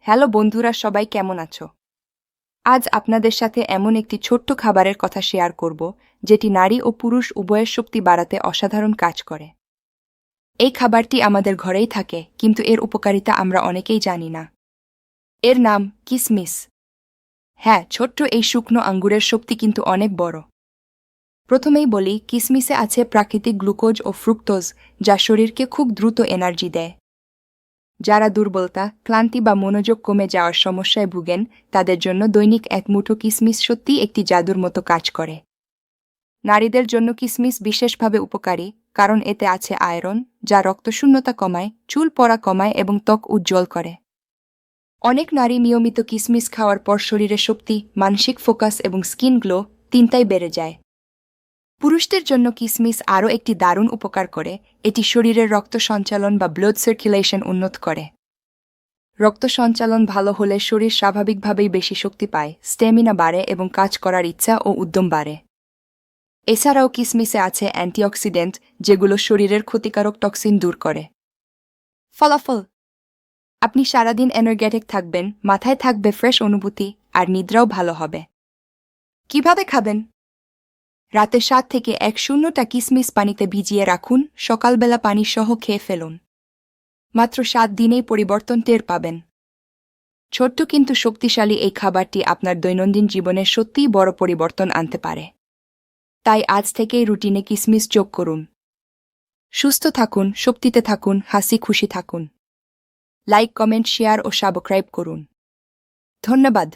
Hello বন্ধুরা, সবাই কেমন আছো? আজ আপনাদের সাথে এমন একটি ছোট্ট খাবারের কথা শেয়ার করব যেটি নারী ও পুরুষ উভয়ের শক্তি বাড়াতে অসাধারণ কাজ করে। এই খাবারটি আমাদের ঘরেই থাকে, কিন্তু এর উপকারিতা আমরা অনেকেই জানি না। এর নাম কিসমিস। হ্যাঁ, ছোট্ট এই শুকনো আঙ্গুরের শক্তি কিন্তু অনেক বড়। প্রথমেই বলি, কিসমিসে আছে প্রাকৃতিক গ্লুকোজ ও ফ্রুক্টোজ, যা শরীরকে খুব দ্রুত এনার্জি দেয়। যারা দুর্বলতা, ক্লান্তি বা মনোযোগ কমে যাওয়ার সমস্যায় ভুগেন, তাদের জন্য দৈনিক এক মুঠো কিসমিস সত্যিই একটি জাদুর মতো কাজ করে। নারীদের জন্য কিসমিস বিশেষভাবে উপকারী, কারণ এতে আছে আয়রন, যা রক্তশূন্যতা কমায়, চুল পড়া কমায় এবং ত্বক উজ্জ্বল করে। অনেক নারী নিয়মিত কিসমিস খাওয়ার পর শরীরে শক্তি, মানসিক ফোকাস এবং স্কিন গ্লো তিনটাই বেড়ে যায়। পুরুষদের জন্য কিসমিস আরও একটি দারুণ উপকার করে। এটি শরীরের রক্ত সঞ্চালন বা ব্লাড সার্কুলেশন উন্নত করে। রক্ত সঞ্চালন ভালো হলে শরীর স্বাভাবিকভাবেই বেশি শক্তি পায়, স্ট্যামিনা বাড়ে এবং কাজ করার ইচ্ছা ও উদ্যম বাড়ে। এছাড়াও কিসমিসে আছে অ্যান্টিঅক্সিডেন্ট, যেগুলো শরীরের ক্ষতিকারক টক্সিন দূর করে। ফলাফল: আপনি সারাদিন এনার্জেটিক থাকবেন, মাথায় থাকবে ফ্রেশ অনুভূতি, আর নিদ্রাও ভালো হবে। কিভাবে খাবেন? রাতে 7 থেকে 10টা কিসমিস পানিতে ভিজিয়ে রাখুন, সকালবেলা পানি সহ খেয়ে ফেলুন। মাত্র 7 দিনেই পরিবর্তন টের পাবেন। ছোট্ট কিন্তু শক্তিশালী এই খাবারটি আপনার দৈনন্দিন জীবনে সত্যিই বড় পরিবর্তন আনতে পারে। তাই আজ থেকেই রুটিনে কিসমিস যোগ করুন। সুস্থ থাকুন, শক্তিতে থাকুন, হাসি খুশি থাকুন। লাইক, কমেন্ট, শেয়ার ও সাবস্ক্রাইব করুন। ধন্যবাদ।